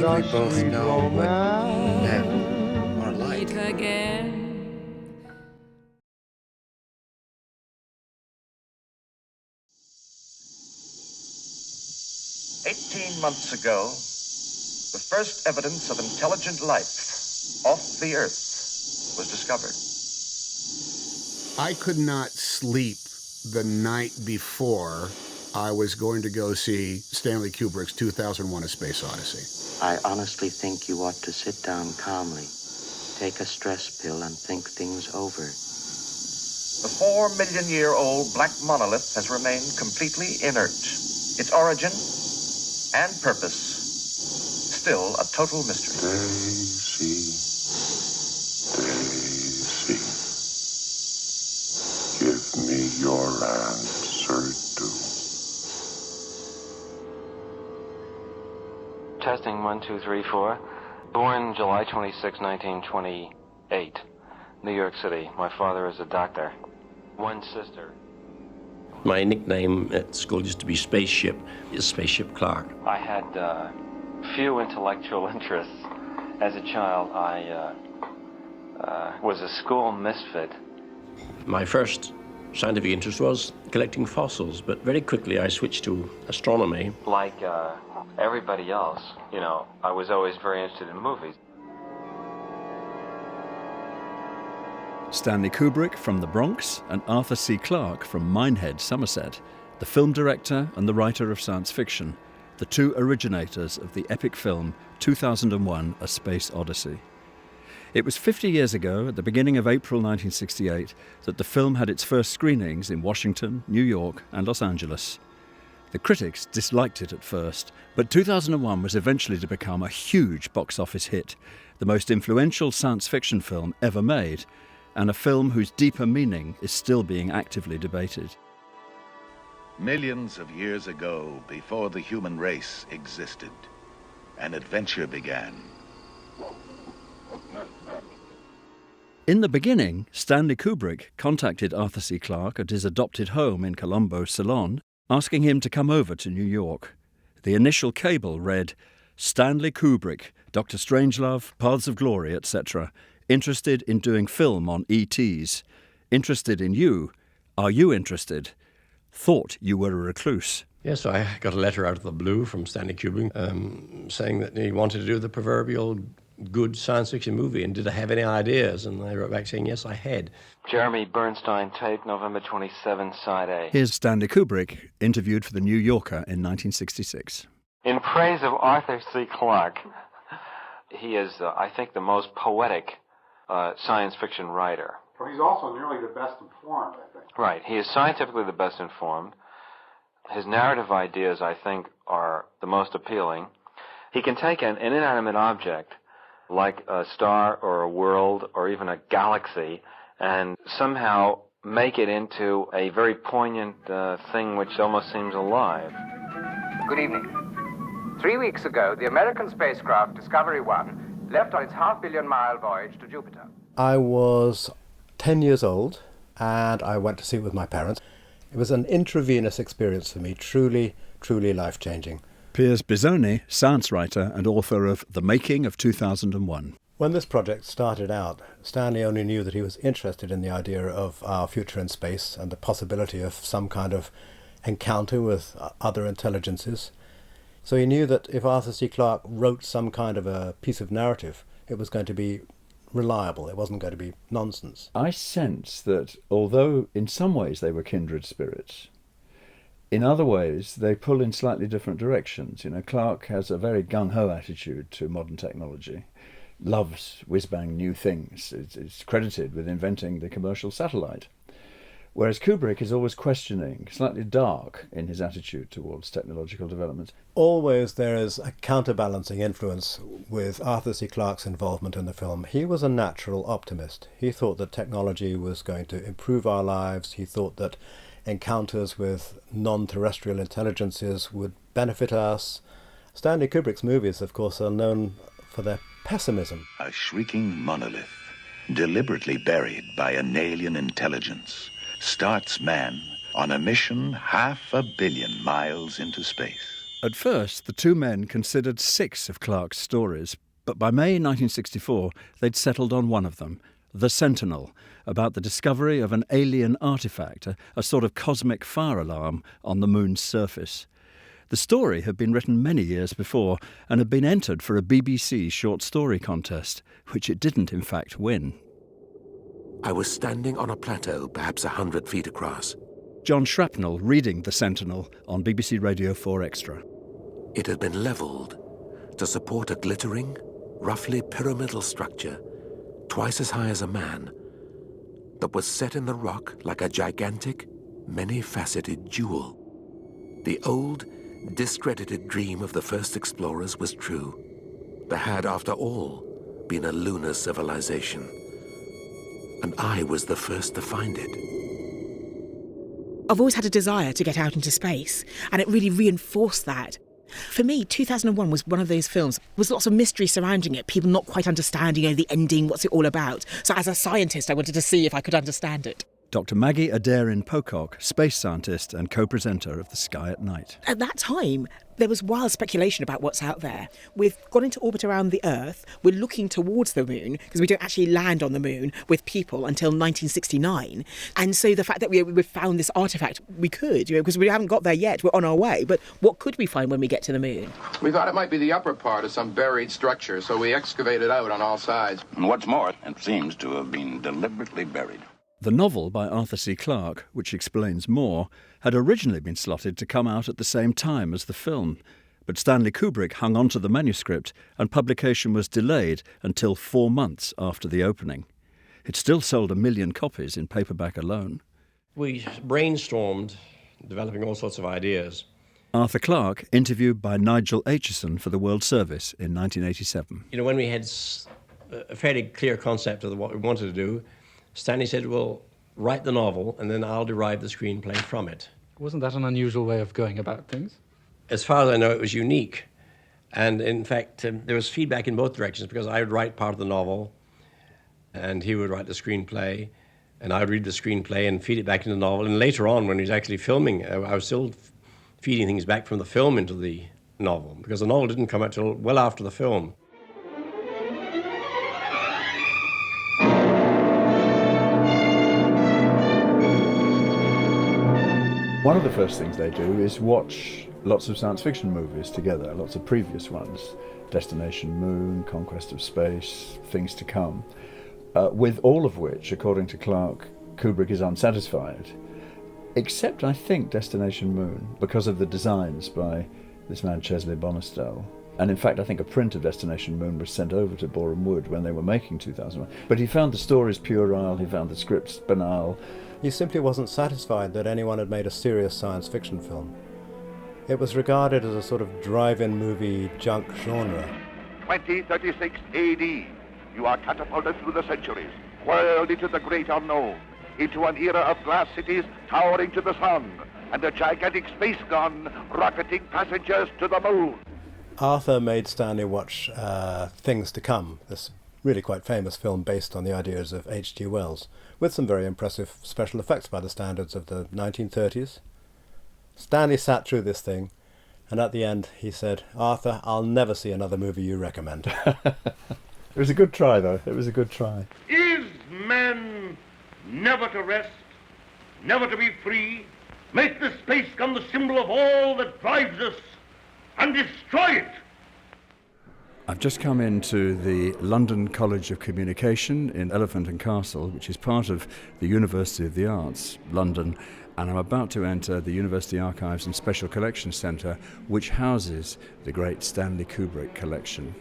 think we both know what men are like. Again. 18 months ago, the first evidence of intelligent life off the Earth was discovered. I could not sleep the night before I was going to go see Stanley Kubrick's 2001: A Space Odyssey. I honestly think you ought to sit down calmly, take a stress pill, and think things over. The 4-million-year-old black monolith has remained completely inert. Its origin and purpose, still a total mystery. Daisy, Daisy, give me your answer, do. Testing 1, 2, 3, 4. Born July 26, 1928, New York City. My father is a doctor. One sister. My nickname at school used to be Spaceship. It's Spaceship Clarke. I had few intellectual interests. As a child, I was a school misfit. My first scientific interest was collecting fossils, but very quickly I switched to astronomy. Like everybody else, you know, I was always very interested in movies. Stanley Kubrick from the Bronx and Arthur C Clarke from Minehead, Somerset, the film director and the writer of science fiction, the two originators of the epic film 2001: A Space Odyssey. It was 50 years ago, at the beginning of April 1968, that the film had its first screenings in Washington, New York and Los Angeles. The critics disliked it at first, but 2001 was eventually to become a huge box office hit, the most influential science fiction film ever made, and a film whose deeper meaning is still being actively debated. Millions of years ago, before the human race existed, an adventure began. In the beginning, Stanley Kubrick contacted Arthur C Clarke at his adopted home in Colombo, Ceylon, asking him to come over to New York. The initial cable read, "Stanley Kubrick, Dr Strangelove, Paths of Glory, etc. Interested in doing film on ETs. Interested in you. Are you interested? Thought you were a recluse." Yes, so I got a letter out of the blue from Stanley Kubrick saying that he wanted to do the proverbial good science fiction movie, and did I have any ideas? And I wrote back saying, yes, I had. Jeremy Bernstein tape, November 27, Side A. Here's Stanley Kubrick, interviewed for The New Yorker in 1966. In praise of Arthur C Clarke, he is, I think, the most poetic science fiction writer. Well, he's also nearly the best informed, I think. Right. He is scientifically the best informed. His narrative ideas, I think, are the most appealing. He can take an inanimate object, like a star or a world or even a galaxy, and somehow make it into a very poignant thing which almost seems alive. Good evening. 3 weeks ago, the American spacecraft Discovery 1 left on its half-billion-mile voyage to Jupiter. I was 10 years old, and I went to see it with my parents. It was an intravenous experience for me, truly, truly life-changing. Piers Bisoni, science writer and author of The Making of 2001. When this project started out, Stanley only knew that he was interested in the idea of our future in space and the possibility of some kind of encounter with other intelligences. So he knew that if Arthur C Clarke wrote some kind of a piece of narrative, it was going to be reliable. It wasn't going to be nonsense. I sense that although in some ways they were kindred spirits, in other ways they pull in slightly different directions. You know, Clarke has a very gung-ho attitude to modern technology, loves whiz-bang new things. It's credited with inventing the commercial satellite. Whereas Kubrick is always questioning, slightly dark in his attitude towards technological development. Always there is a counterbalancing influence with Arthur C Clarke's involvement in the film. He was a natural optimist. He thought that technology was going to improve our lives. He thought that encounters with non-terrestrial intelligences would benefit us. Stanley Kubrick's movies, of course, are known for their pessimism. A shrieking monolith, deliberately buried by an alien intelligence, starts man on a mission 500 million miles into space. At first, the two men considered 6 of Clarke's stories, but by May 1964, they'd settled on one of them, The Sentinel, about the discovery of an alien artifact, a sort of cosmic fire alarm on the moon's surface. The story had been written many years before and had been entered for a BBC short story contest, which it didn't in fact win. I was standing on a plateau, perhaps 100 feet across. John Shrapnel reading The Sentinel on BBC Radio 4 Extra. It had been levelled to support a glittering, roughly pyramidal structure, twice as high as a man, that was set in the rock like a gigantic, many-faceted jewel. The old, discredited dream of the first explorers was true. There had, after all, been a lunar civilization. And I was the first to find it. I've always had a desire to get out into space, and it really reinforced that. For me, 2001 was one of those films with lots of mystery surrounding it, people not quite understanding, the ending, what's it all about. So as a scientist, I wanted to see if I could understand it. Dr. Maggie Adair-Pocock, space scientist and co-presenter of The Sky at Night. At that time, there was wild speculation about what's out there. We've gone into orbit around the Earth, we're looking towards the moon, because we don't actually land on the moon with people until 1969. And so the fact that we found this artefact, we could, because we haven't got there yet, we're on our way. But what could we find when we get to the moon? We thought it might be the upper part of some buried structure, so we excavated out on all sides. And what's more, it seems to have been deliberately buried. The novel by Arthur C Clarke, which explains more, had originally been slotted to come out at the same time as the film, but Stanley Kubrick hung on to the manuscript and publication was delayed until 4 months after the opening. It still sold 1 million copies in paperback alone. We brainstormed, developing all sorts of ideas. Arthur Clarke, interviewed by Nigel Aitchison for the World Service in 1987. When we had a fairly clear concept of what we wanted to do, Stanley said, well, write the novel and then I'll derive the screenplay from it. Wasn't that an unusual way of going about things? As far as I know, it was unique. And in fact, there was feedback in both directions, because I would write part of the novel and he would write the screenplay, and I would read the screenplay and feed it back into the novel. And later on, when he was actually filming, I was still feeding things back from the film into the novel, because the novel didn't come out till well after the film. One of the first things they do is watch lots of science fiction movies together, lots of previous ones, Destination Moon, Conquest of Space, Things to Come, with all of which, according to Clarke, Kubrick is unsatisfied, except, I think, Destination Moon, because of the designs by this man Chesley Bonestell. And in fact, I think a print of Destination Moon was sent over to Boreham Wood when they were making 2001. But he found the stories puerile, he found the scripts banal. He simply wasn't satisfied that anyone had made a serious science fiction film. It was regarded as a sort of drive-in movie junk genre. 2036 AD, you are catapulted through the centuries, whirled into the great unknown, into an era of glass cities towering to the sun, and a gigantic space gun rocketing passengers to the moon. Arthur made Stanley watch Things to Come, this really quite famous film based on the ideas of H.G. Wells, with some very impressive special effects by the standards of the 1930s. Stanley sat through this thing, and at the end he said, "Arthur, I'll never see another movie you recommend." It was a good try, though. It was a good try. Is man never to rest, never to be free? Make the space gun the symbol of all that drives us, and destroy it! I've just come into the London College of Communication in Elephant and Castle, which is part of the University of the Arts, London, and I'm about to enter the University Archives and Special Collections Centre, which houses the great Stanley Kubrick collection.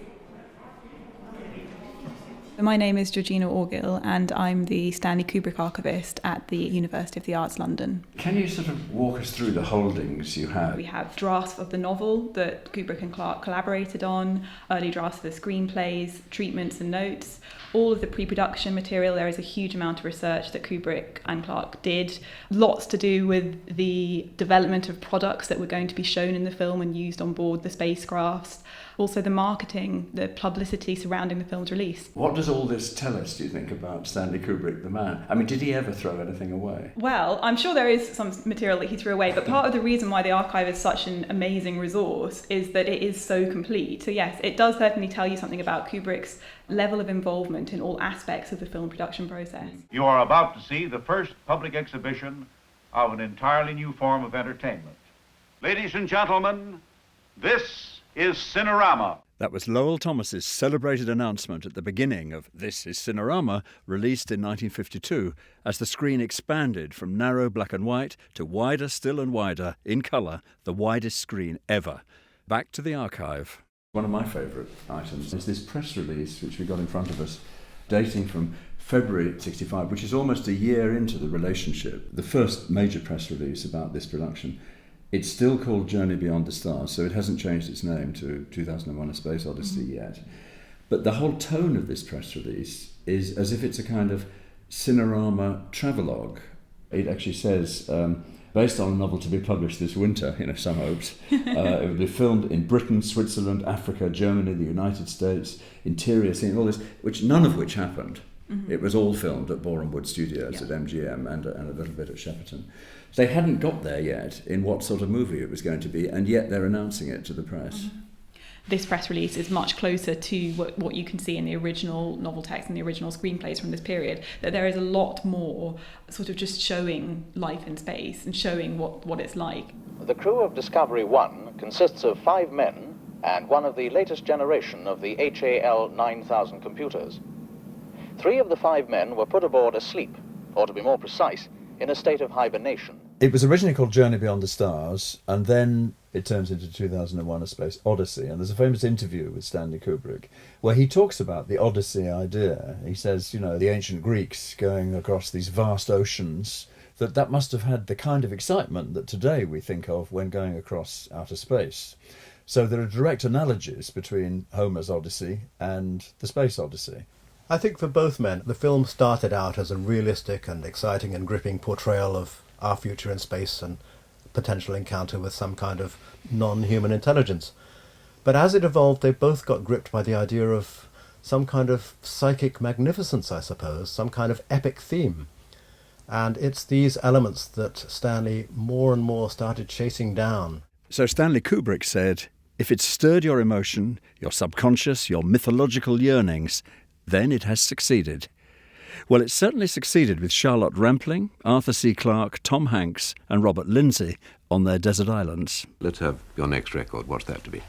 My name is Georgina Orgill, and I'm the Stanley Kubrick archivist at the University of the Arts, London. Can you sort of walk us through the holdings you have? We have drafts of the novel that Kubrick and Clarke collaborated on, early drafts of the screenplays, treatments and notes, all of the pre-production material. There is a huge amount of research that Kubrick and Clarke did, lots to do with the development of products that were going to be shown in the film and used on board the spacecrafts. Also the marketing, the publicity surrounding the film's release. What does does all this tell us, do you think, about Stanley Kubrick, the man? I mean, did he ever throw anything away? Well, I'm sure there is some material that he threw away, but part of the reason why the archive is such an amazing resource is that it is so complete. So yes, it does certainly tell you something about Kubrick's level of involvement in all aspects of the film production process. You are about to see the first public exhibition of an entirely new form of entertainment. Ladies and gentlemen, this is Cinerama. That was Lowell Thomas's celebrated announcement at the beginning of This is Cinerama, released in 1952, as the screen expanded from narrow black and white to wider still and wider, in colour, the widest screen ever. Back to the archive. One of my favourite items is this press release, which we got in front of us, dating from February 65, which is almost a year into the relationship. The first major press release about this production. It's still called Journey Beyond the Stars, so it hasn't changed its name to 2001 A Space Odyssey yet. But the whole tone of this press release is as if it's a kind of Cinerama travelogue. It actually says, based on a novel to be published this winter, some hopes, it will be filmed in Britain, Switzerland, Africa, Germany, the United States, interior scene, all this, none of which happened. Mm-hmm. It was all filmed at Boreham Wood Studios at MGM and a little bit at Shepperton. They hadn't got there yet in what sort of movie it was going to be, and yet they're announcing it to the press. Mm-hmm. This press release is much closer to what you can see in the original novel text and the original screenplays from this period, that there is a lot more sort of just showing life in space and showing what it's like. The crew of Discovery 1 consists of 5 men and one of the latest generation of the HAL 9000 computers. 3 of the 5 men were put aboard asleep, or to be more precise, in a state of hibernation. It was originally called Journey Beyond the Stars, and then it turns into 2001 A Space Odyssey. And there's a famous interview with Stanley Kubrick where he talks about the Odyssey idea. He says, the ancient Greeks going across these vast oceans, that must have had the kind of excitement that today we think of when going across outer space. So there are direct analogies between Homer's Odyssey and the Space Odyssey. I think for both men, the film started out as a realistic and exciting and gripping portrayal of our future in space and potential encounter with some kind of non-human intelligence. But as it evolved, they both got gripped by the idea of some kind of psychic magnificence, I suppose, some kind of epic theme. And it's these elements that Stanley more and more started chasing down. So Stanley Kubrick said, if it stirred your emotion, your subconscious, your mythological yearnings, then it has succeeded. Well, it certainly succeeded with Charlotte Rampling, Arthur C Clarke, Tom Hanks and Robert Lindsay on their desert islands. Let's have your next record. What's that to be?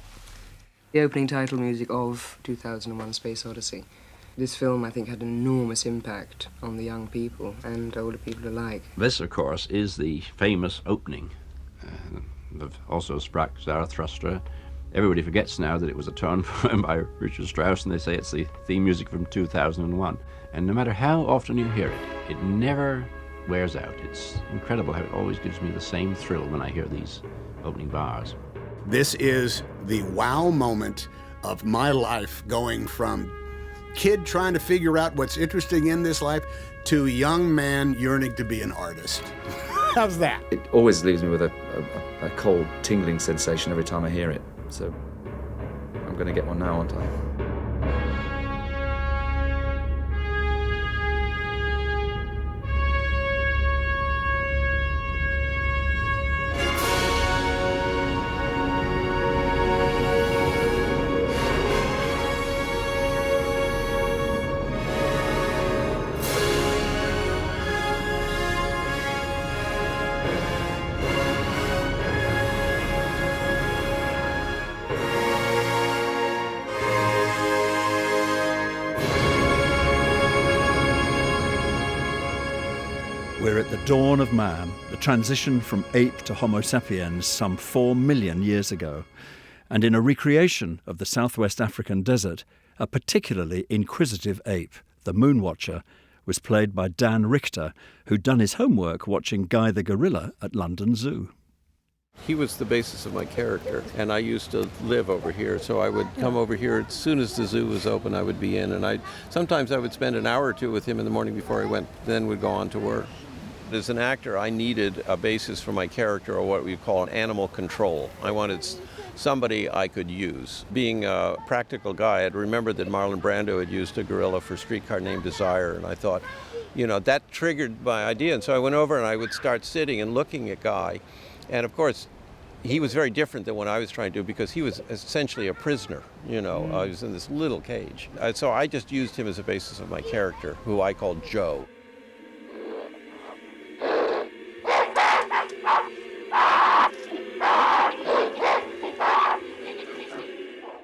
The opening title music of 2001 Space Odyssey. This film, I think, had an enormous impact on the young people and older people alike. This, of course, is the famous opening. They've also struck Zarathustra. Everybody forgets now that it was a tune poem by Richard Strauss, and they say it's the theme music from 2001. And no matter how often you hear it, it never wears out. It's incredible how it always gives me the same thrill when I hear these opening bars. This is the wow moment of my life, going from kid trying to figure out what's interesting in this life to young man yearning to be an artist. How's that? It always leaves me with a cold, tingling sensation every time I hear it. So I'm going to get one now, aren't I? We're at the dawn of man, the transition from ape to Homo sapiens some 4 million years ago. And in a recreation of the southwest African desert, a particularly inquisitive ape, the Moonwatcher, was played by Dan Richter, who'd done his homework watching Guy the Gorilla at London Zoo. He was the basis of my character, and I used to live over here, so I would come over here as soon as the zoo was open. I would be in, and sometimes I would spend an hour or two with him in the morning before I went, then would go on to work. As an actor, I needed a basis for my character, or what we call an animal control. I wanted somebody I could use. Being a practical guy, I'd remembered that Marlon Brando had used a gorilla for Streetcar Named Desire, and I thought, that triggered my idea. And so I went over and I would start sitting and looking at Guy. And of course, he was very different than what I was trying to do because he was essentially a prisoner, I was in this little cage. So I just used him as a basis of my character, who I called Joe.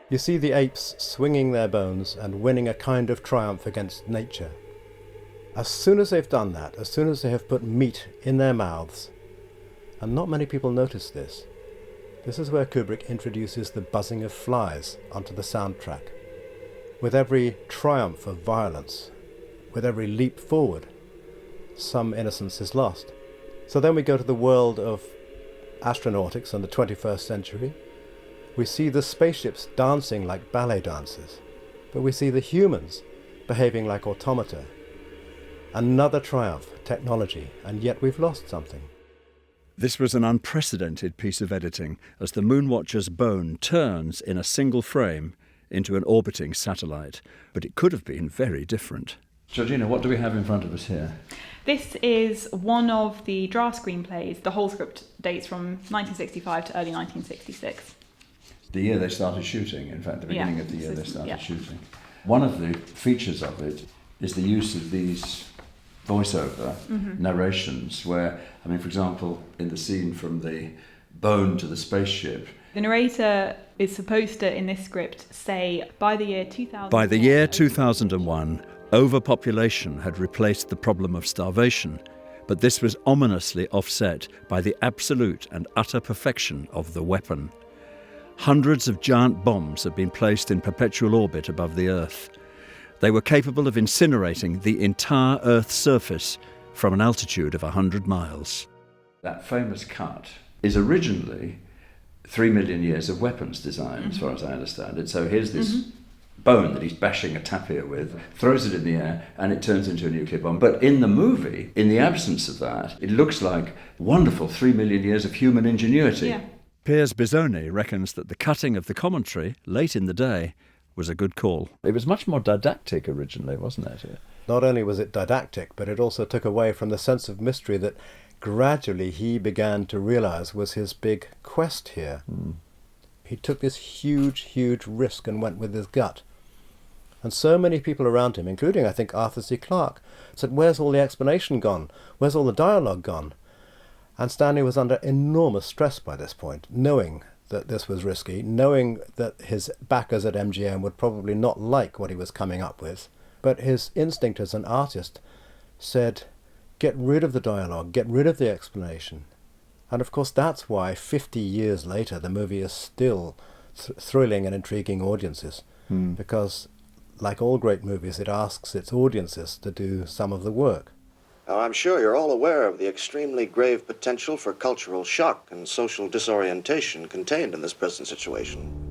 You see the apes swinging their bones and winning a kind of triumph against nature. As soon as they've done that, as soon as they have put meat in their mouths, and not many people notice this, this is where Kubrick introduces the buzzing of flies onto the soundtrack. With every triumph of violence, with every leap forward, some innocence is lost. So then we go to the world of astronautics and the 21st century. We see the spaceships dancing like ballet dancers, but we see the humans behaving like automata. Another triumph, technology, and yet we've lost something. This was an unprecedented piece of editing as the Moonwatcher's bone turns in a single frame into an orbiting satellite, but it could have been very different. Georgina, what do we have in front of us here? This is one of the draft screenplays. The whole script dates from 1965 to early 1966. The year they started shooting, in fact, the beginning of the year they started shooting. One of the features of it is the use of these voiceover narrations where, for example, in the scene from the bone to the spaceship, the narrator is supposed to, in this script, say, by the year 2000. By the year 2001, overpopulation had replaced the problem of starvation, but this was ominously offset by the absolute and utter perfection of the weapon. Hundreds of giant bombs had been placed in perpetual orbit above the Earth. They were capable of incinerating the entire Earth's surface from an altitude of 100 miles. That famous cut is originally 3 million years of weapons design, as far as I understand it. So here's this bone that he's bashing a tapir with, throws it in the air, and it turns into a nuclear bomb. But in the movie, in the absence of that, it looks like wonderful 3 million years of human ingenuity. Yeah. Piers Bisoni reckons that the cutting of the commentary, late in the day, was a good call. It was much more didactic originally, wasn't it? Not only was it didactic, but it also took away from the sense of mystery that gradually he began to realize was his big quest here. He took this huge risk and went with his gut. And so many people around him, including, I think, Arthur C Clarke, said, where's all the explanation gone? Where's all the dialogue gone? And Stanley was under enormous stress by this point, knowing that this was risky, knowing that his backers at MGM would probably not like what he was coming up with. But his instinct as an artist said, get rid of the dialogue, get rid of the explanation. And of course that's why 50 years later the movie is still thrilling and intriguing audiences, because like all great movies, it asks its audiences to do some of the work. Now, I'm sure you're all aware of the extremely grave potential for cultural shock and social disorientation contained in this present situation.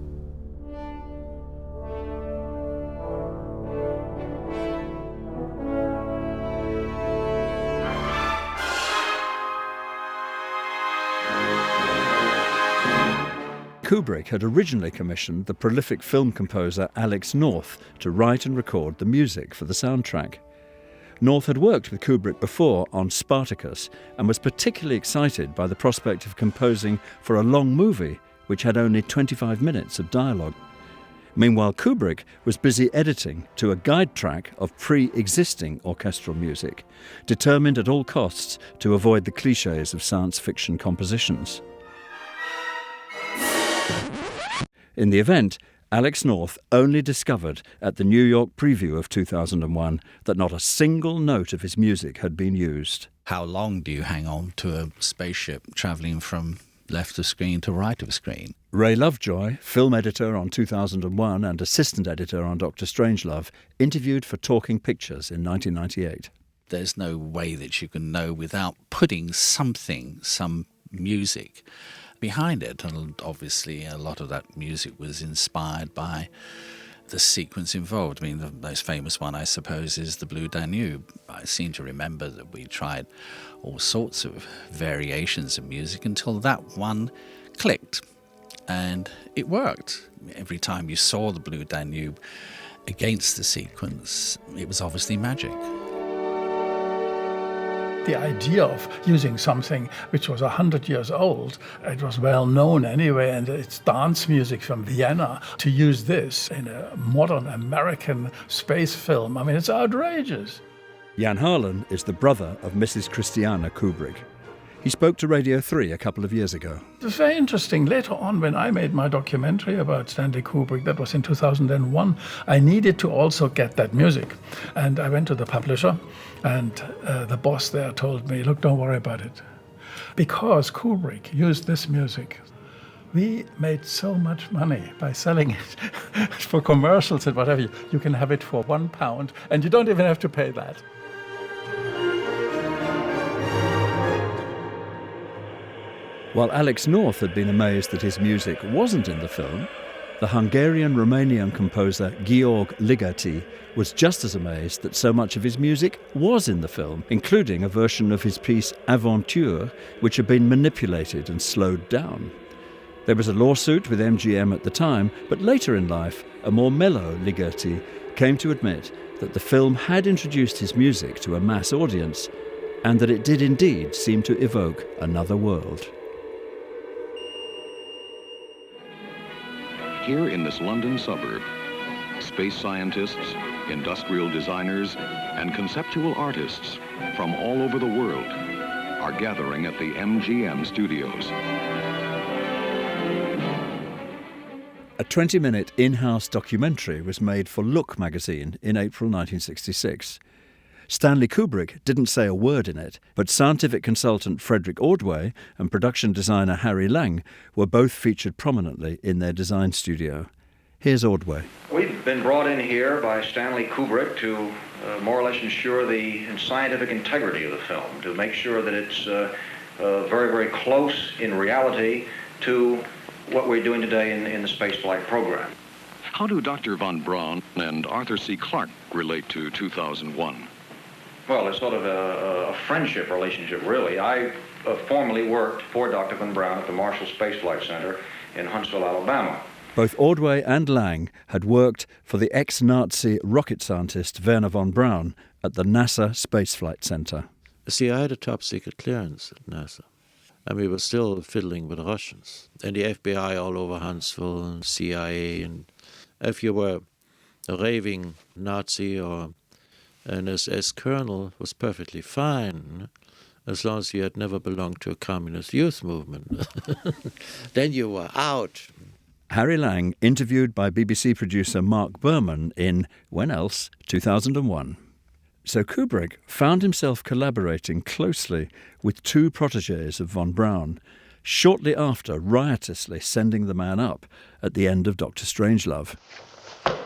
Kubrick had originally commissioned the prolific film composer Alex North to write and record the music for the soundtrack. North had worked with Kubrick before on Spartacus and was particularly excited by the prospect of composing for a long movie which had only 25 minutes of dialogue. Meanwhile, Kubrick was busy editing to a guide track of pre-existing orchestral music, determined at all costs to avoid the clichés of science fiction compositions. In the event, Alex North only discovered at the New York preview of 2001 that not a single note of his music had been used. How long do you hang on to a spaceship travelling from left of screen to right of screen? Ray Lovejoy, film editor on 2001 and assistant editor on Dr Strangelove, interviewed for Talking Pictures in 1998. There's no way that you can know without putting some music behind it, and obviously a lot of that music was inspired by the sequence involved. I mean, the most famous one, I suppose, is the Blue Danube. I seem to remember that we tried all sorts of variations of music until that one clicked. And it worked. Every time you saw the Blue Danube against the sequence, it was obviously magic. The idea of using something which was 100 years old, it was well known anyway, and it's dance music from Vienna, to use this in a modern American space film. I mean, it's outrageous. Jan Harlan is the brother of Mrs. Christiana Kubrick. He spoke to Radio 3 a couple of years ago. It was very interesting. Later on, when I made my documentary about Stanley Kubrick, that was in 2001, I needed to also get that music. And I went to the publisher, and the boss there told me, look, don't worry about it. Because Kubrick used this music, we made so much money by selling it for commercials and whatever. You can have it for £1, and you don't even have to pay that. While Alex North had been amazed that his music wasn't in the film, the Hungarian-Romanian composer Georg Ligeti was just as amazed that so much of his music was in the film, including a version of his piece Aventure, which had been manipulated and slowed down. There was a lawsuit with MGM at the time, but later in life, a more mellow Ligeti came to admit that the film had introduced his music to a mass audience, and that it did indeed seem to evoke another world. Here in this London suburb, space scientists, industrial designers, and conceptual artists from all over the world are gathering at the MGM studios. A 20-minute in-house documentary was made for Look magazine in April 1966. Stanley Kubrick didn't say a word in it, but scientific consultant Frederick Ordway and production designer Harry Lang were both featured prominently in their design studio. Here's Ordway. We've been brought in here by Stanley Kubrick to more or less ensure the scientific integrity of the film, to make sure that it's very, very close in reality to what we're doing today in the spaceflight program. How do Dr. von Braun and Arthur C. Clarke relate to 2001? Well, it's sort of a friendship relationship, really. I formerly worked for Dr. von Braun at the Marshall Space Flight Center in Huntsville, Alabama. Both Ordway and Lang had worked for the ex-Nazi rocket scientist Wernher von Braun at the NASA Space Flight Center. See, I had a top-secret clearance at NASA, and we were still fiddling with Russians. And the FBI all over Huntsville, and CIA, and if you were a raving Nazi or an SS colonel, was perfectly fine, as long as you had never belonged to a communist youth movement. Then you were out. Harry Lang interviewed by BBC producer Mark Berman in, when else, 2001. So Kubrick found himself collaborating closely with two protégés of von Braun, shortly after riotously sending the man up at the end of Dr Strangelove.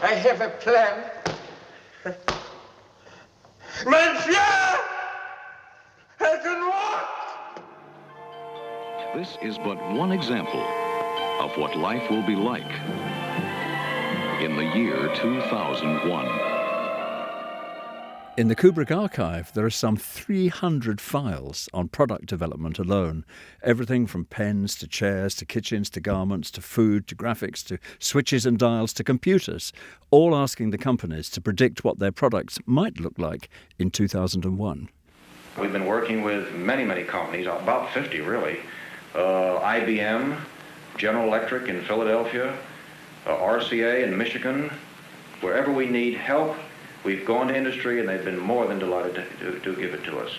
I have a plan. Monsieur! I can walk! This is but one example of what life will be like in the year 2001. In the Kubrick archive, there are some 300 files on product development alone. Everything from pens to chairs to kitchens to garments to food to graphics to switches and dials to computers, all asking the companies to predict what their products might look like in 2001. We've been working with many, many companies, about 50 really. IBM, General Electric in Philadelphia, RCA in Michigan. Wherever we need help, we've gone to industry, and they've been more than delighted to give it to us.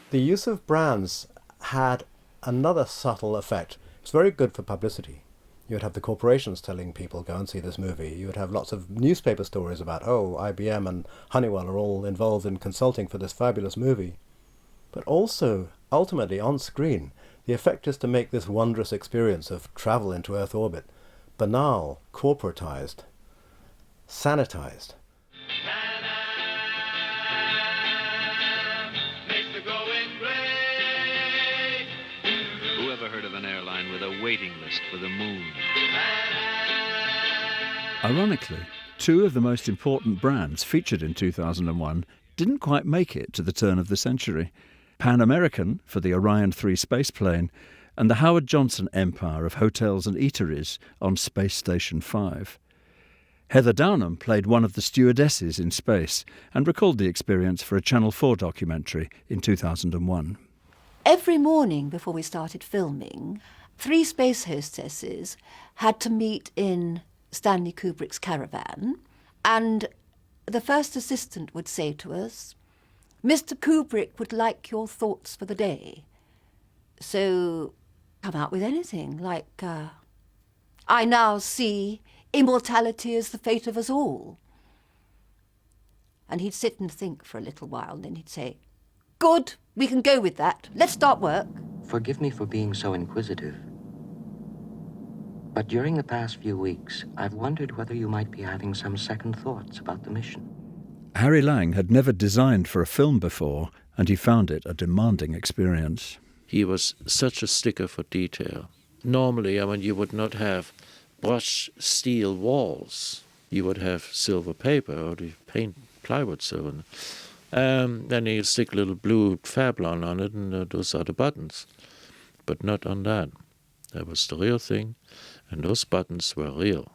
The use of brands had another subtle effect. It's very good for publicity. You would have the corporations telling people, go and see this movie. You would have lots of newspaper stories about, oh, IBM and Honeywell are all involved in consulting for this fabulous movie. But also, ultimately, on screen, the effect is to make this wondrous experience of travel into Earth orbit banal, corporatized, sanitized. Who ever heard of an airline with a waiting list for the moon? Ironically, two of the most important brands featured in 2001 didn't quite make it to the turn of the century. Pan American for the Orion 3 spaceplane and the Howard Johnson empire of hotels and eateries on Space Station 5. Heather Downham played one of the stewardesses in space and recalled the experience for a Channel 4 documentary in 2001. Every morning before we started filming, 3 space hostesses had to meet in Stanley Kubrick's caravan, and the first assistant would say to us, "Mr. Kubrick would like your thoughts for the day." So come out with anything, like, "I now see immortality is the fate of us all." And he'd sit and think for a little while, and then he'd say, "Good, we can go with that. Let's start work." Forgive me for being so inquisitive, but during the past few weeks, I've wondered whether you might be having some second thoughts about the mission. Harry Lang had never designed for a film before, and he found it a demanding experience. He was such a sticker for detail. Normally, you would not have brushed steel walls. You would have silver paper or the paint plywood silver. Then you stick a little blue Fablon on it, and those are the buttons. But not on that. That was the real thing, and those buttons were real.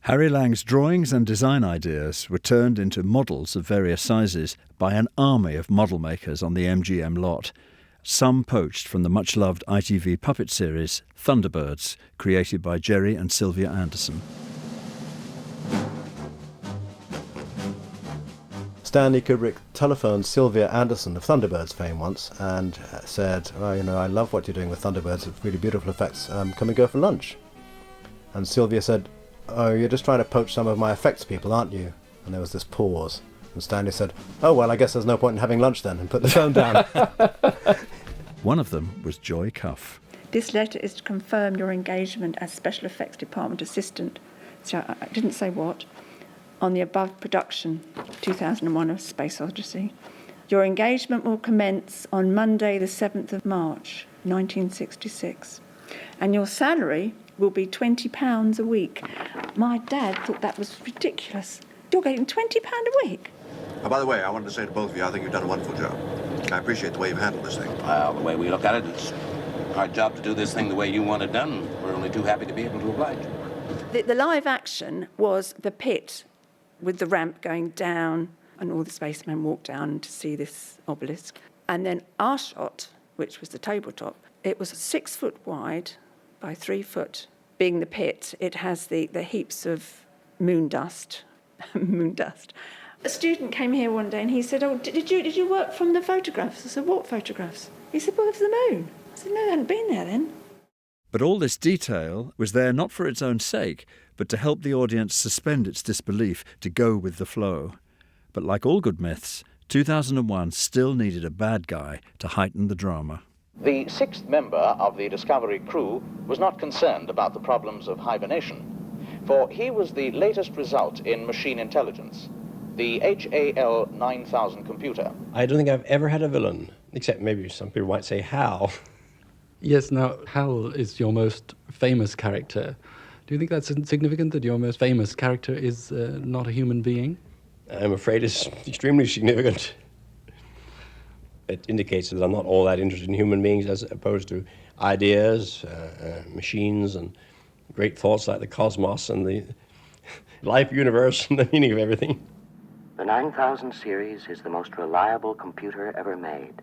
Harry Lang's drawings and design ideas were turned into models of various sizes by an army of model makers on the MGM lot, some poached from the much-loved ITV puppet series Thunderbirds, created by Jerry and Sylvia Anderson. Stanley Kubrick telephoned Sylvia Anderson of Thunderbirds fame once and said, "Oh, I love what you're doing with Thunderbirds, it's really beautiful effects, come and go for lunch." And Sylvia said, "Oh, you're just trying to poach some of my effects people, aren't you?" And there was this pause. And Stanley said, "Oh, well, I guess there's no point in having lunch then," and put the phone down. One of them was Joy Cuff. "This letter is to confirm your engagement as Special Effects Department Assistant." So I didn't say what. "On the above production, 2001 of Space Odyssey. Your engagement will commence on Monday the 7th of March, 1966. And your salary will be £20 a week." My dad thought that was ridiculous. You're getting £20 a week? Oh, by the way, I wanted to say to both of you, I think you've done a wonderful job. I appreciate the way you've handled this thing. Well, the way we look at it, it's our job to do this thing the way you want it done. We're only too happy to be able to oblige. The live action was the pit with the ramp going down, and all the spacemen walked down to see this obelisk. And then our shot, which was the tabletop, it was 6 foot wide by 3 foot. Being the pit, it has the heaps of moon dust. Moon dust. A student came here one day and he said, "Oh, did you work from the photographs?" I said, "What photographs?" He said, "Well, of the moon." I said, "No, I hadn't been there then." But all this detail was there not for its own sake, but to help the audience suspend its disbelief, to go with the flow. But like all good myths, 2001 still needed a bad guy to heighten the drama. The 6th member of the Discovery crew was not concerned about the problems of hibernation, for he was the latest result in machine intelligence, the HAL 9000 computer. I don't think I've ever had a villain, except maybe some people might say Hal. Yes, now, Hal is your most famous character. Do you think that's significant, that your most famous character is not a human being? I'm afraid it's extremely significant. It indicates that I'm not all that interested in human beings as opposed to ideas, machines, and great thoughts like the cosmos and the life universe and the meaning of everything. The 9000 series is the most reliable computer ever made.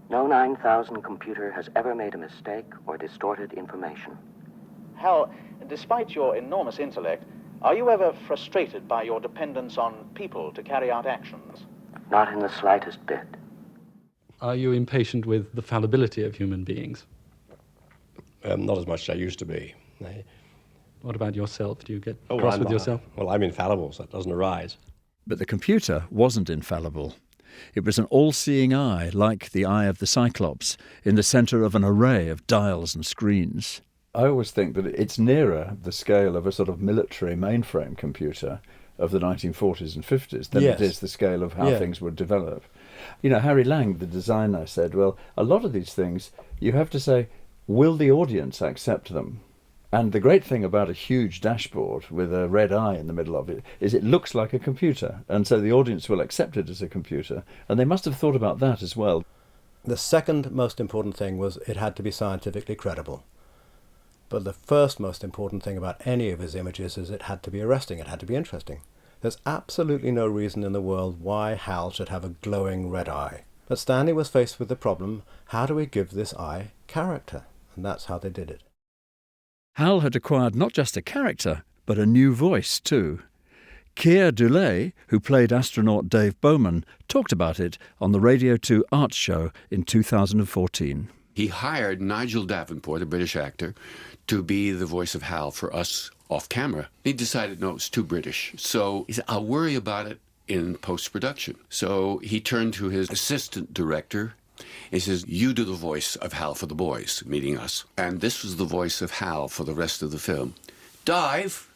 No 9000 computer has ever made a mistake or distorted information. Hal, despite your enormous intellect, are you ever frustrated by your dependence on people to carry out actions? Not in the slightest bit. Are you impatient with the fallibility of human beings? Not as much as I used to be. What about yourself? Do you get cross with yourself? Well, I'm infallible, so that doesn't arise. But the computer wasn't infallible. It was an all-seeing eye, like the eye of the Cyclops, in the centre of an array of dials and screens. I always think that it's nearer the scale of a sort of military mainframe computer of the 1940s and 50s than it is the scale of how things would develop. You know, Harry Lang, the designer, said, well, a lot of these things, you have to say, will the audience accept them? And the great thing about a huge dashboard with a red eye in the middle of it is it looks like a computer, and so the audience will accept it as a computer. And they must have thought about that as well. The second most important thing was it had to be scientifically credible. But the first most important thing about any of his images is it had to be arresting, it had to be interesting. There's absolutely no reason in the world why Hal should have a glowing red eye. But Stanley was faced with the problem, how do we give this eye character? And that's how they did it. Hal had acquired not just a character, but a new voice too. Keir Dullea, who played astronaut Dave Bowman, talked about it on the Radio 2 Arts Show in 2014. He hired Nigel Davenport, a British actor, to be the voice of Hal for us off camera. He decided, no, it's too British. So he said, I'll worry about it in post-production. So he turned to his assistant director. He says, you do the voice of Hal for the boys, meeting us. And this was the voice of Hal for the rest of the film. Dive.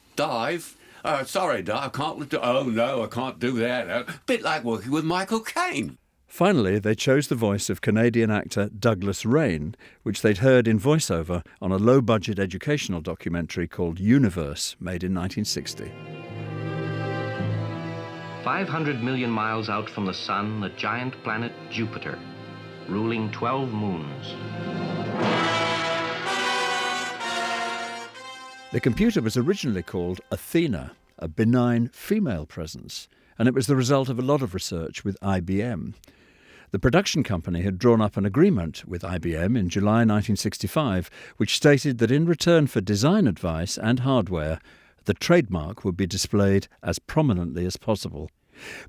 Sorry, Doc, I can't. Oh, no, I can't do that. A bit like working with Michael Caine. Finally, they chose the voice of Canadian actor Douglas Rain, which they'd heard in voiceover on a low-budget educational documentary called Universe, made in 1960. 500 million miles out from the sun, the giant planet Jupiter, ruling 12 moons. The computer was originally called Athena, a benign female presence, and it was the result of a lot of research with IBM. The production company had drawn up an agreement with IBM in July 1965, which stated that in return for design advice and hardware, the trademark would be displayed as prominently as possible.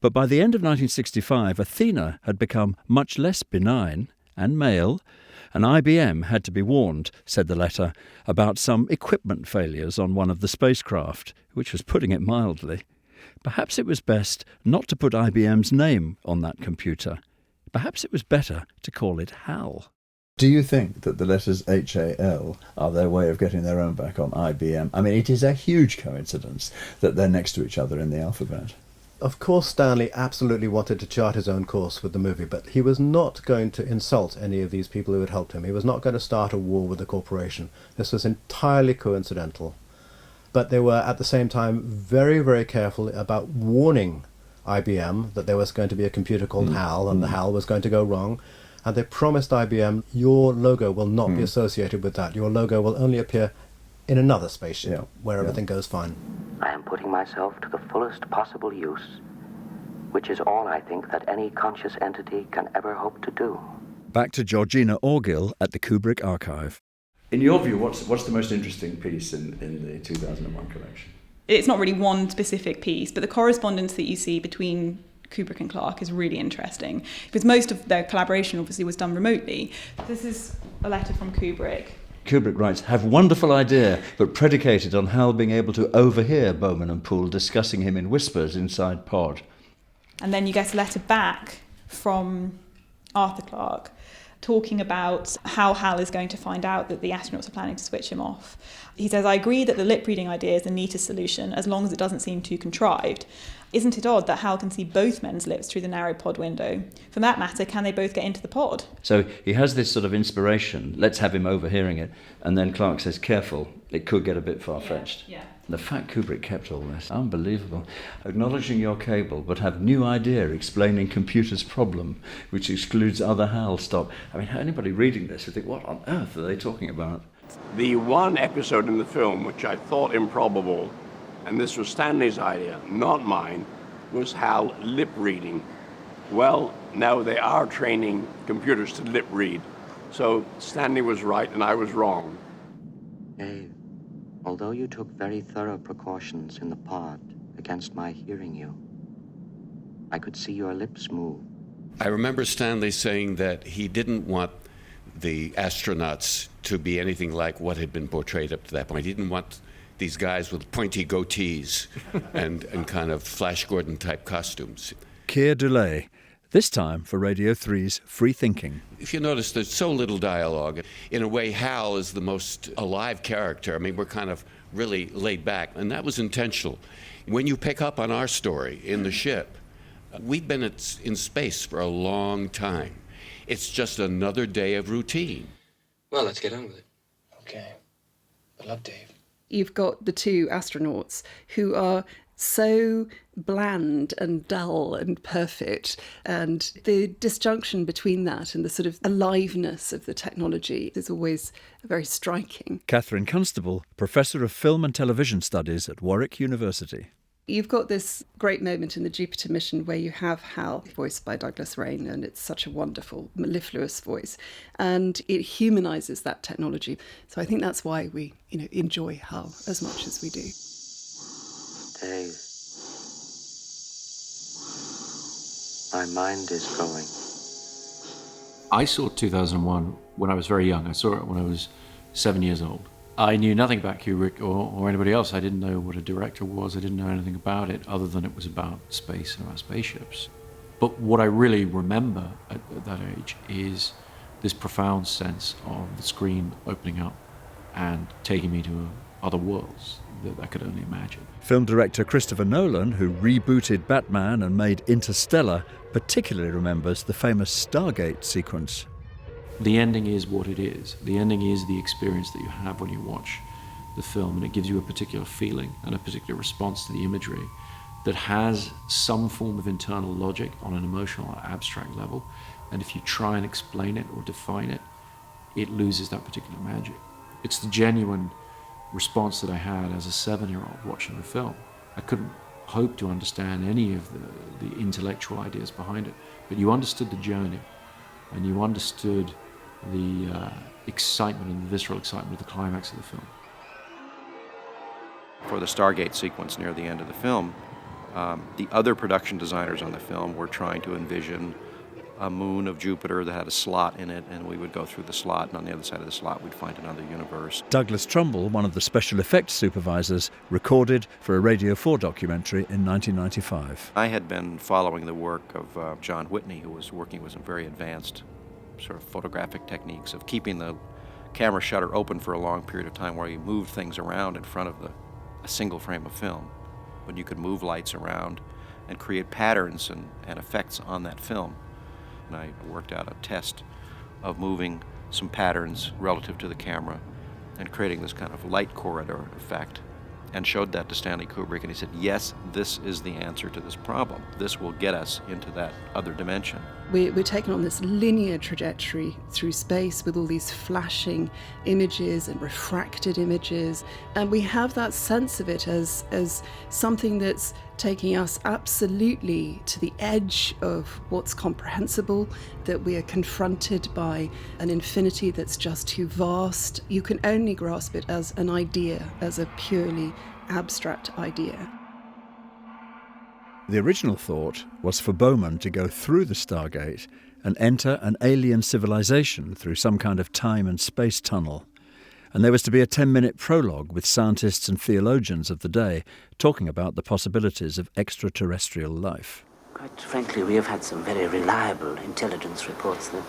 But by the end of 1965, Athena had become much less benign and male, and IBM had to be warned, said the letter, about some equipment failures on one of the spacecraft, which was putting it mildly. Perhaps it was best not to put IBM's name on that computer. Perhaps it was better to call it HAL. Do you think that the letters HAL are their way of getting their own back on IBM? I mean, it is a huge coincidence that they're next to each other in the alphabet. Of course, Stanley absolutely wanted to chart his own course with the movie, but he was not going to insult any of these people who had helped him. He was not going to start a war with the corporation. This was entirely coincidental. But they were, at the same time, very, very careful about warning IBM that there was going to be a computer called HAL, and the HAL was going to go wrong. And they promised IBM, your logo will not be associated with that. Your logo will only appear in another spaceship, where everything goes fine. I am putting myself to the fullest possible use, which is all I think that any conscious entity can ever hope to do. Back to Georgina Orgill at the Kubrick Archive. In your view, what's the most interesting piece in the 2001 collection? It's not really one specific piece, but the correspondence that you see between Kubrick and Clarke is really interesting, because most of their collaboration obviously was done remotely. This is a letter from Kubrick. Kubrick writes, have wonderful idea, but predicated on Hal being able to overhear Bowman and Poole discussing him in whispers inside pod. And then you get a letter back from Arthur Clarke talking about how Hal is going to find out that the astronauts are planning to switch him off. He says, I agree that the lip reading idea is the neatest solution, as long as it doesn't seem too contrived. Isn't it odd that Hal can see both men's lips through the narrow pod window? For that matter, can they both get into the pod? So he has this sort of inspiration, let's have him overhearing it, and then Clarke says, careful, it could get a bit far-fetched. Yeah. The fact Kubrick kept all this, unbelievable. Acknowledging your cable, but have new idea explaining computer's problem, which excludes other HAL stop. I mean, anybody reading this would think, what on earth are they talking about? The one episode in the film which I thought improbable, and this was Stanley's idea, not mine, was Hal lip reading. Well, now they are training computers to lip read. So Stanley was right and I was wrong. Dave, although you took very thorough precautions in the pod against my hearing you, I could see your lips move. I remember Stanley saying that he didn't want the astronauts to be anything like what had been portrayed up to that point. He didn't want these guys with pointy goatees and kind of Flash Gordon type costumes. Keir Dullea, this time for Radio 3's Free Thinking. If you notice, there's so little dialogue. In a way, Hal is the most alive character. I mean, we're kind of really laid back, and that was intentional. When you pick up on our story in the ship, we've been in space for a long time. It's just another day of routine. Well, let's get on with it. Okay. Good luck, Dave. You've got the two astronauts who are so bland and dull and perfect. And the disjunction between that and the sort of aliveness of the technology is always very striking. Catherine Constable, Professor of Film and Television Studies at Warwick University. You've got this great moment in the Jupiter mission where you have Hal, voiced by Douglas Rain, and it's such a wonderful, mellifluous voice, and it humanises that technology. So I think that's why we, enjoy Hal as much as we do. Dave, my mind is going. I saw 2001 when I was very young. I saw it when I was 7 years old. I knew nothing about Kubrick or anybody else. I didn't know what a director was. I didn't know anything about it other than it was about space and about spaceships. But what I really remember at that age is this profound sense of the screen opening up and taking me to other worlds that I could only imagine. Film director Christopher Nolan, who rebooted Batman and made Interstellar, particularly remembers the famous Stargate sequence. The ending is what it is. The ending is the experience that you have when you watch the film, and it gives you a particular feeling and a particular response to the imagery that has some form of internal logic on an emotional or abstract level, and if you try and explain it or define it, it loses that particular magic. It's the genuine response that I had as a 7-year-old watching the film. I couldn't hope to understand any of the intellectual ideas behind it, but you understood the journey, and you understood the excitement and the visceral excitement of the climax of the film. For the Stargate sequence near the end of the film, the other production designers on the film were trying to envision a moon of Jupiter that had a slot in it, and we would go through the slot, and on the other side of the slot we'd find another universe. Douglas Trumbull, one of the special effects supervisors, recorded for a Radio 4 documentary in 1995. I had been following the work of John Whitney, who was working with some very advanced sort of photographic techniques of keeping the camera shutter open for a long period of time, where you moved things around in front of a single frame of film. When you could move lights around and create patterns and effects on that film. And I worked out a test of moving some patterns relative to the camera and creating this kind of light corridor effect, and showed that to Stanley Kubrick, and he said, yes, this is the answer to this problem. This will get us into that other dimension. We're taken on this linear trajectory through space with all these flashing images and refracted images, and we have that sense of it as something that's taking us absolutely to the edge of what's comprehensible, that we are confronted by an infinity that's just too vast. You can only grasp it as an idea, as a purely abstract idea. The original thought was for Bowman to go through the Stargate and enter an alien civilization through some kind of time and space tunnel. And there was to be a 10-minute prologue with scientists and theologians of the day talking about the possibilities of extraterrestrial life. Quite frankly, we have had some very reliable intelligence reports that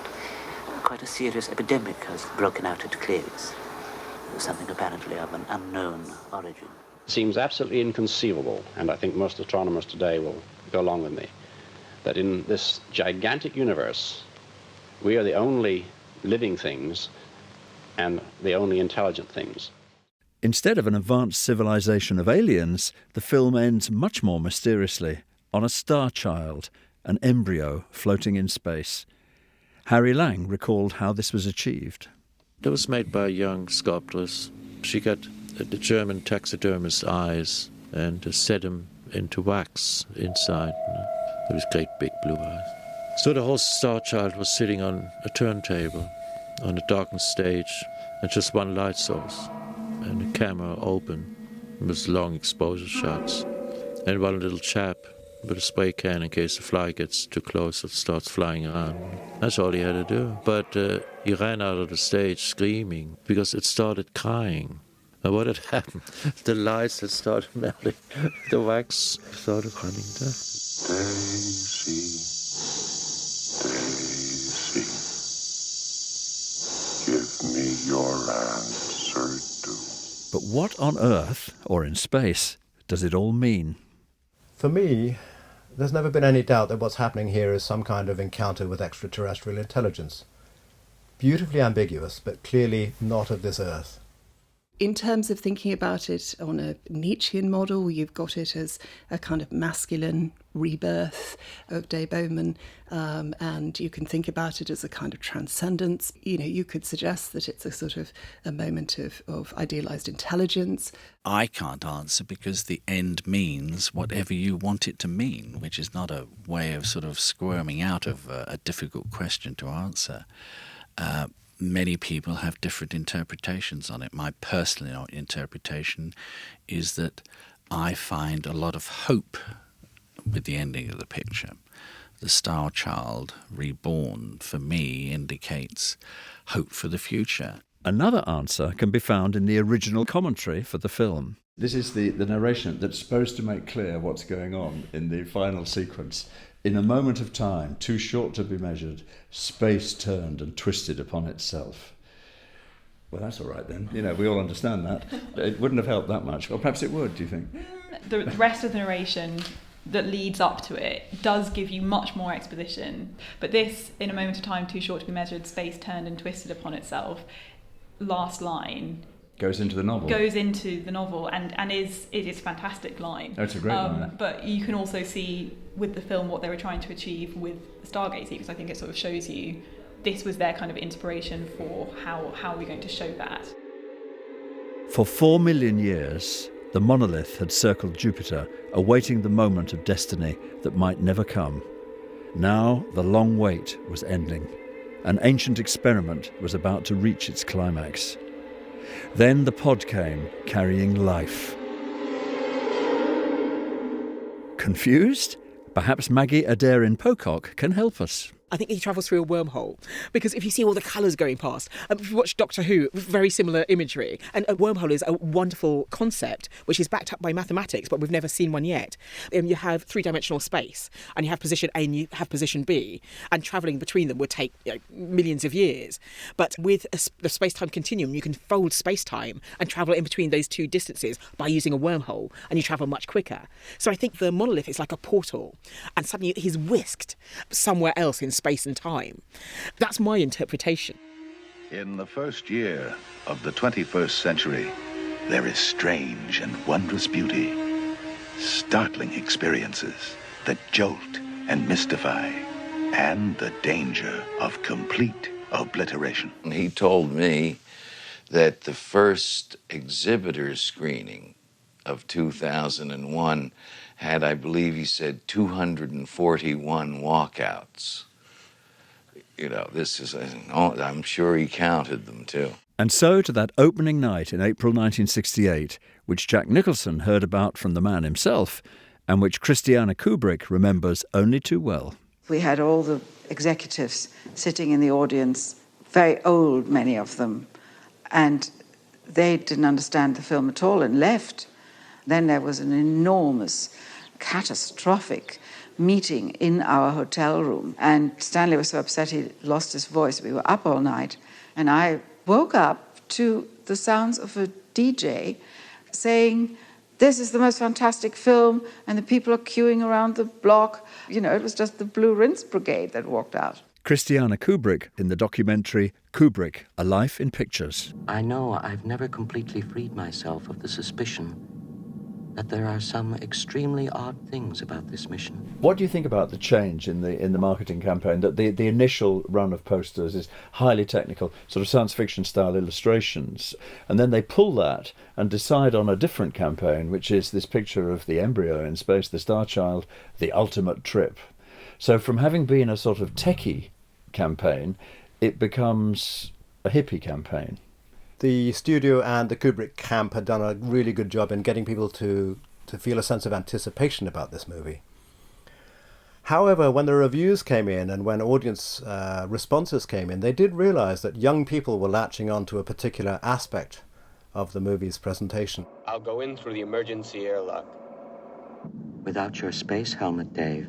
quite a serious epidemic has broken out at Clarice. Something apparently of an unknown origin. It seems absolutely inconceivable, and I think most astronomers today will go along with me, that in this gigantic universe, we are the only living things and the only intelligent things. Instead of an advanced civilization of aliens, the film ends much more mysteriously, on a star child, an embryo floating in space. Harry Lang recalled how this was achieved. It was made by a young sculptress. She got the German taxidermist's eyes and set them into wax inside. There was great big blue eyes. So the whole star child was sitting on a turntable on a darkened stage and just one light source and the camera open with long exposure shots and one little chap with a spray can in case the fly gets too close, it starts flying around. That's all he had to do. But he ran out of the stage screaming because it started crying. And what had happened? The lights had started melting. The wax started running down. Daisy, Daisy, give me your answer too. But what on Earth, or in space, does it all mean? For me, there's never been any doubt that what's happening here is some kind of encounter with extraterrestrial intelligence. Beautifully ambiguous, but clearly not of this Earth. In terms of thinking about it on a Nietzschean model, you've got it as a kind of masculine rebirth of Dave Bowman, and you can think about it as a kind of transcendence. You could suggest that it's a sort of a moment of idealised intelligence. I can't answer because the end means whatever you want it to mean, which is not a way of sort of squirming out of a difficult question to answer. Many people have different interpretations on it. My personal interpretation is that I find a lot of hope with the ending of the picture. The Star Child reborn, for me, indicates hope for the future. Another answer can be found in the original commentary for the film. This is the narration that's supposed to make clear what's going on in the final sequence. In a moment of time, too short to be measured, space turned and twisted upon itself. Well, that's all right then. We all understand that. It wouldn't have helped that much. Or perhaps it would, do you think? The rest of the narration that leads up to it does give you much more exposition. But this, in a moment of time, too short to be measured, space turned and twisted upon itself, last line goes into the novel. And it is a fantastic line. That's a great line. But you can also see with the film what they were trying to achieve with Stargate sequence. I think it sort of shows you this was their kind of inspiration for how we're going to show that. For 4 million years, the monolith had circled Jupiter, awaiting the moment of destiny that might never come. Now the long wait was ending. An ancient experiment was about to reach its climax. Then the pod came, carrying life. Confused? Perhaps Maggie Adair-Pocock can help us. I think he travels through a wormhole, because if you see all the colours going past, if you watch Doctor Who, very similar imagery, and a wormhole is a wonderful concept which is backed up by mathematics, but we've never seen one yet. You have three-dimensional space, and you have position A and you have position B, and travelling between them would take millions of years. But with the space-time continuum, you can fold space-time and travel in between those two distances by using a wormhole, and you travel much quicker. So I think the monolith is like a portal, and suddenly he's whisked somewhere else in space and time. That's my interpretation. In the first year of the 21st century, there is strange and wondrous beauty, startling experiences that jolt and mystify, and the danger of complete obliteration. He told me that the first exhibitor screening of 2001 had, I believe he said, 241 walkouts. This is, I'm sure he counted them too. And so to that opening night in April 1968, which Jack Nicholson heard about from the man himself, and which Christiana Kubrick remembers only too well. We had all the executives sitting in the audience, very old, many of them, and they didn't understand the film at all and left. Then there was an enormous, catastrophic meeting in our hotel room, and Stanley was so upset he lost his voice. We were up all night, and I woke up to the sounds of a DJ saying, "This is the most fantastic film," and the people are queuing around the block. It was just the Blue Rinse Brigade that walked out. Christiana Kubrick in the documentary Kubrick, A Life in Pictures. I know I've never completely freed myself of the suspicion that there are some extremely odd things about this mission. What do you think about the change in the marketing campaign? That the initial run of posters is highly technical, sort of science fiction style illustrations, and then they pull that and decide on a different campaign, which is this picture of the embryo in space, the Star Child, the ultimate trip. So from having been a sort of techie campaign, it becomes a hippie campaign. The studio and the Kubrick camp had done a really good job in getting people to feel a sense of anticipation about this movie. However, when the reviews came in and when audience responses came in, they did realise that young people were latching on to a particular aspect of the movie's presentation. I'll go in through the emergency airlock. Without your space helmet, Dave,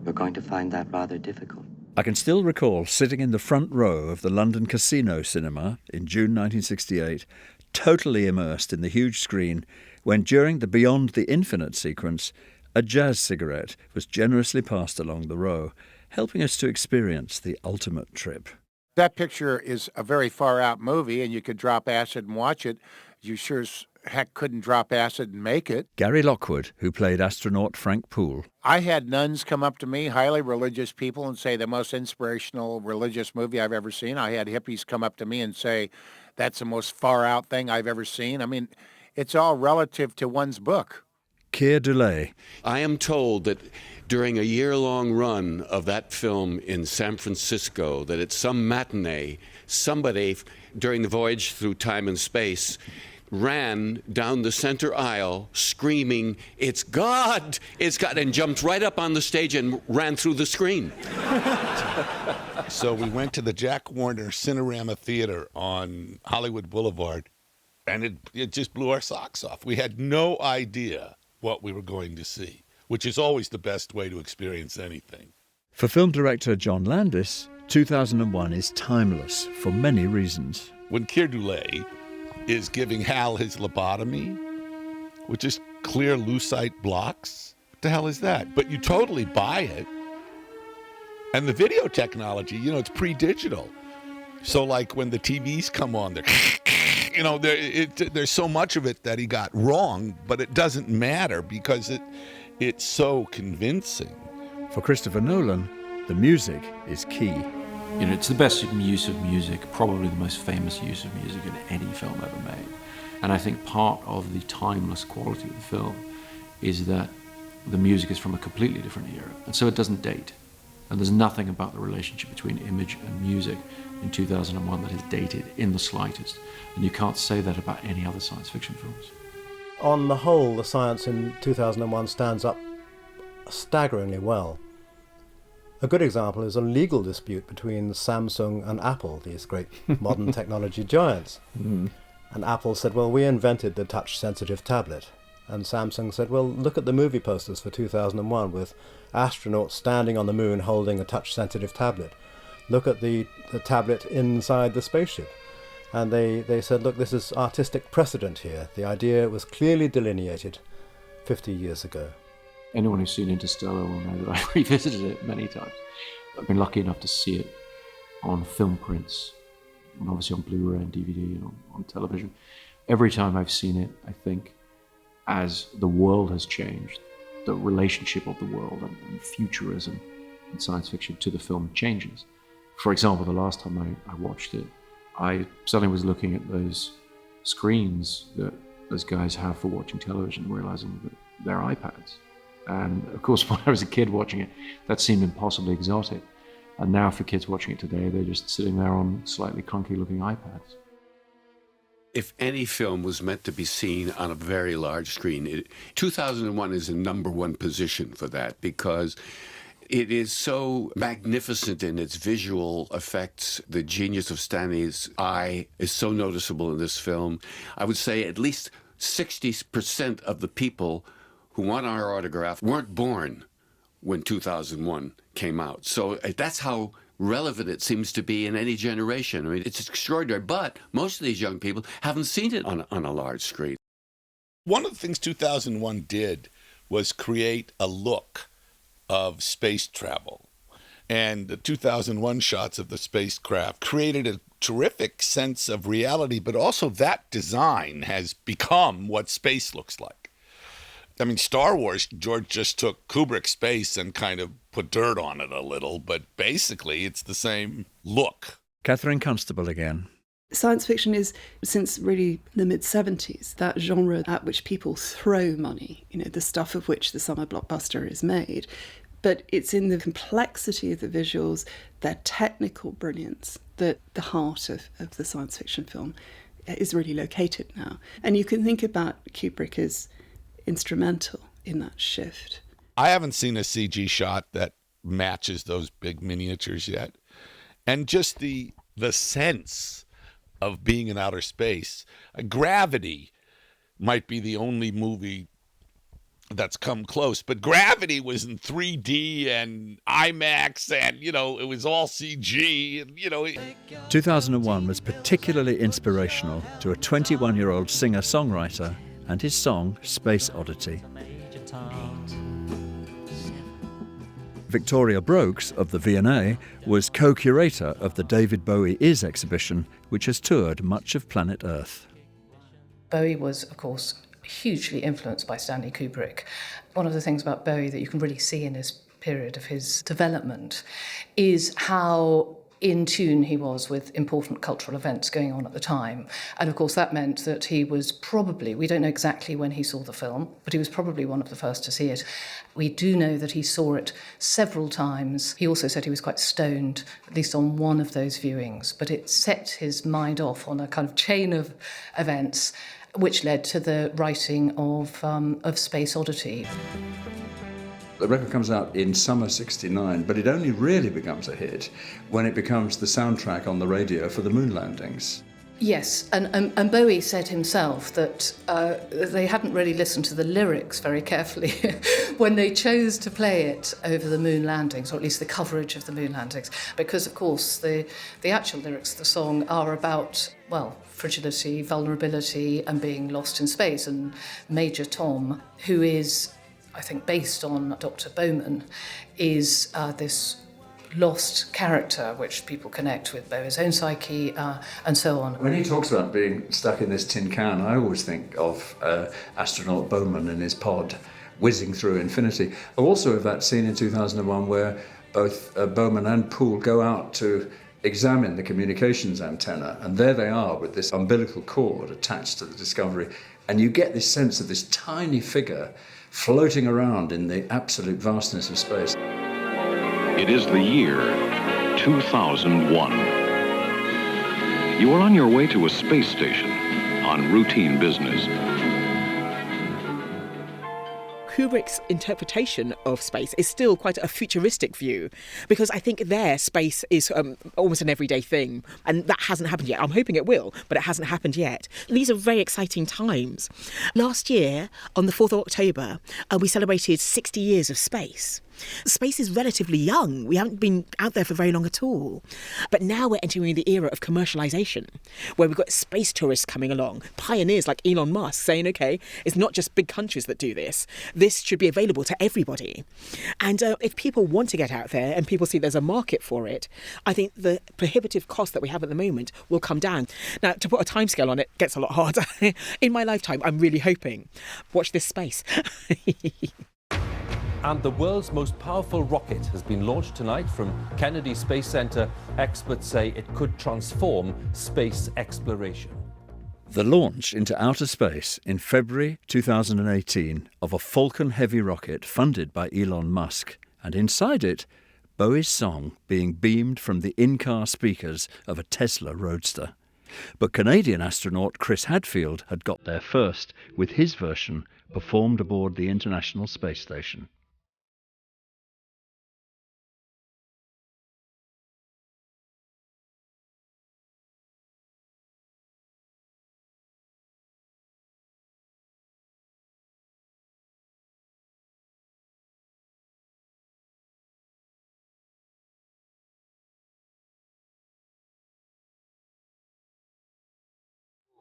you're going to find that rather difficult. I can still recall sitting in the front row of the London Casino Cinema in June 1968, totally immersed in the huge screen, when during the Beyond the Infinite sequence, a jazz cigarette was generously passed along the row, helping us to experience the ultimate trip. That picture is a very far-out movie, and you could drop acid and watch it. You sure as heck couldn't drop acid and make it. Gary Lockwood, who played astronaut Frank Poole. I had nuns come up to me, highly religious people, and say the most inspirational religious movie I've ever seen. I had hippies come up to me and say, that's the most far-out thing I've ever seen. I mean, it's all relative to one's book. Keir Dullea. I am told that during a year-long run of that film in San Francisco, that at some matinee, somebody during the voyage through time and space ran down the center aisle screaming, "It's God! It's God!" and jumped right up on the stage and ran through the screen. So we went to the Jack Warner Cinerama Theater on Hollywood Boulevard, and it just blew our socks off. We had no idea what we were going to see, which is always the best way to experience anything. For film director John Landis, 2001 is timeless for many reasons. When Keir Dullea is giving Hal his lobotomy, which is clear lucite blocks, what the hell is that? But you totally buy it. And the video technology, it's pre-digital. So like when the TVs come on, there's so much of it that he got wrong, but it doesn't matter because it's so convincing. For Christopher Nolan, the music is key. It's the best use of music, probably the most famous use of music in any film ever made. And I think part of the timeless quality of the film is that the music is from a completely different era, and so it doesn't date. And there's nothing about the relationship between image and music in 2001 that is dated in the slightest. And you can't say that about any other science fiction films. On the whole, the science in 2001 stands up staggeringly well. A good example is a legal dispute between Samsung and Apple, these great modern technology giants. Mm. And Apple said, well, we invented the touch-sensitive tablet. And Samsung said, well, look at the movie posters for 2001 with astronauts standing on the moon holding a touch-sensitive tablet. Look at the tablet inside the spaceship. And they said, look, this is artistic precedent here. The idea was clearly delineated 50 years ago. Anyone who's seen Interstellar will know that I've revisited it many times. I've been lucky enough to see it on film prints, and obviously on Blu-ray and DVD and on television. Every time I've seen it, I think, as the world has changed, the relationship of the world and futurism and science fiction to the film changes. For example, the last time I watched it, I suddenly was looking at those screens that those guys have for watching television, realizing that they're iPads. And of course, when I was a kid watching it, that seemed impossibly exotic. And now for kids watching it today, they're just sitting there on slightly clunky looking iPads. If any film was meant to be seen on a very large screen, 2001 is in number one position for that because it is so magnificent in its visual effects. The genius of Stanley's eye is so noticeable in this film. I would say at least 60% of the people who want our autograph weren't born when 2001 came out. So that's how relevant it seems to be in any generation. I mean, it's extraordinary, but most of these young people haven't seen it on a large screen. One of the things 2001 did was create a look of space travel. And the 2001 shots of the spacecraft created a terrific sense of reality, but also that design has become what space looks like. I mean, Star Wars, George just took Kubrick's space and kind of put dirt on it a little, but basically it's the same look. Catherine Constable again. Science fiction is, since really the mid-70s, that genre at which people throw money, the stuff of which the summer blockbuster is made. But it's in the complexity of the visuals, their technical brilliance, that the heart of the science fiction film is really located now. And you can think about Kubrick as instrumental in that shift. I haven't seen a CG shot that matches those big miniatures yet. And just the sense of being in outer space. Gravity might be the only movie that's come close, but Gravity was in 3D and IMAX and, it was all CG. And, 2001 was particularly inspirational to a 21-year-old singer-songwriter and his song, Space Odyssey. Victoria Brokes of the V&A was co-curator of the David Bowie Is exhibition, which has toured much of planet Earth. Bowie was, of course, hugely influenced by Stanley Kubrick. One of the things about Bowie that you can really see in this period of his development is how in tune he was with important cultural events going on at the time. And of course that meant that he was probably, we don't know exactly when he saw the film, but he was probably one of the first to see it. We do know that he saw it several times. He also said he was quite stoned, at least on one of those viewings, but it set his mind off on a kind of chain of events which led to the writing of Space Odyssey. The record comes out in summer '69, but it only really becomes a hit when it becomes the soundtrack on the radio for the moon landings. Yes, and Bowie said himself that they hadn't really listened to the lyrics very carefully when they chose to play it over the moon landings, or at least the coverage of the moon landings, because, of course, the actual lyrics of the song are about, well, fragility, vulnerability, and being lost in space. And Major Tom, who is, I think, based on Dr. Bowman, is this lost character which people connect with Bowie's own psyche and so on. When he talks about being stuck in this tin can, I always think of astronaut Bowman in his pod whizzing through infinity. Also of that scene in 2001 where both Bowman and Poole go out to examine the communications antenna, and there they are with this umbilical cord attached to the Discovery, and you get this sense of this tiny figure floating around in the absolute vastness of space. It is the year 2001. You are on your way to a space station on routine business. Kubrick's interpretation of space is still quite a futuristic view, because I think there space is almost an everyday thing, and that hasn't happened yet. I'm hoping it will, but it hasn't happened yet. These are very exciting times. Last year, on the 4th of October, we celebrated 60 years of space. Space is relatively young. We haven't been out there for very long at all. But now we're entering the era of commercialisation, where we've got space tourists coming along, pioneers like Elon Musk saying, OK, it's not just big countries that do this. This should be available to everybody. And if people want to get out there and people see there's a market for it, I think the prohibitive cost that we have at the moment will come down. Now, to put a timescale on it gets a lot harder. In my lifetime, I'm really hoping. Watch this space. And the world's most powerful rocket has been launched tonight from Kennedy Space Center. Experts say it could transform space exploration. The launch into outer space in February 2018 of a Falcon Heavy rocket funded by Elon Musk, and inside it, Bowie's song being beamed from the in-car speakers of a Tesla Roadster. But Canadian astronaut Chris Hadfield had got there first, with his version performed aboard the International Space Station.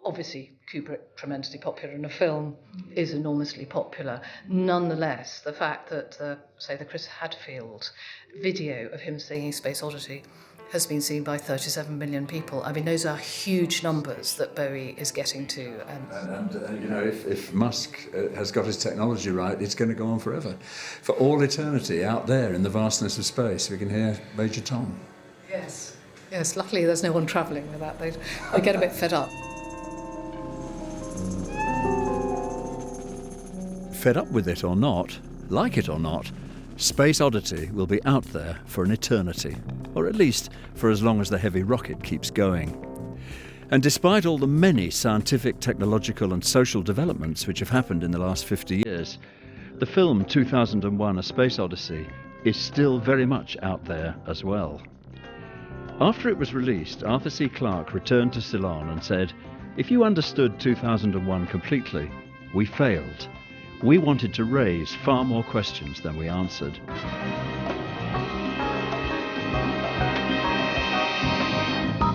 Obviously, Kubrick, tremendously popular, and the film is enormously popular. Nonetheless, the fact that, say, the Chris Hadfield video of him singing Space Odyssey has been seen by 37 million people. I mean, those are huge numbers that Bowie is getting to. And you know, if Musk has got his technology right, it's going to go on forever. For all eternity, out there in the vastness of space, we can hear Major Tom. Yes, yes. Luckily, there's no one travelling with that. They get a bit fed up. Fed up with it or not, like it or not, Space Odyssey will be out there for an eternity, or at least for as long as the heavy rocket keeps going. And despite all the many scientific, technological and social developments which have happened in the last 50 years, the film 2001 A Space Odyssey is still very much out there as well. After it was released, Arthur C Clarke returned to Ceylon and said, "If you understood 2001 completely, we failed. We wanted to raise far more questions than we answered."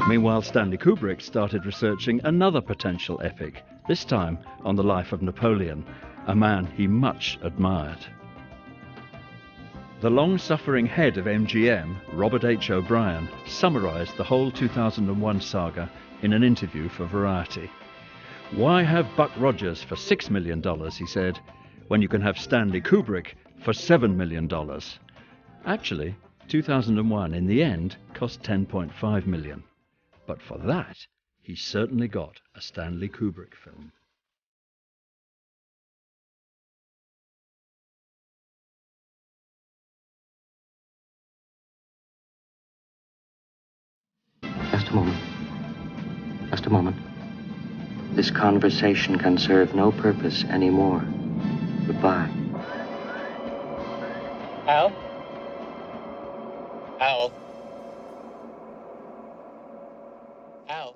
Meanwhile, Stanley Kubrick started researching another potential epic, this time on the life of Napoleon, a man he much admired. The long-suffering head of MGM, Robert H. O'Brien, summarised the whole 2001 saga in an interview for Variety. "Why have Buck Rogers for $6 million, he said, when you can have Stanley Kubrick for $7 million. Actually, 2001 in the end cost $10.5 million. But for that, he certainly got a Stanley Kubrick film." Just a moment. Just a moment. This conversation can serve no purpose anymore. Goodbye. Al? Al? Al?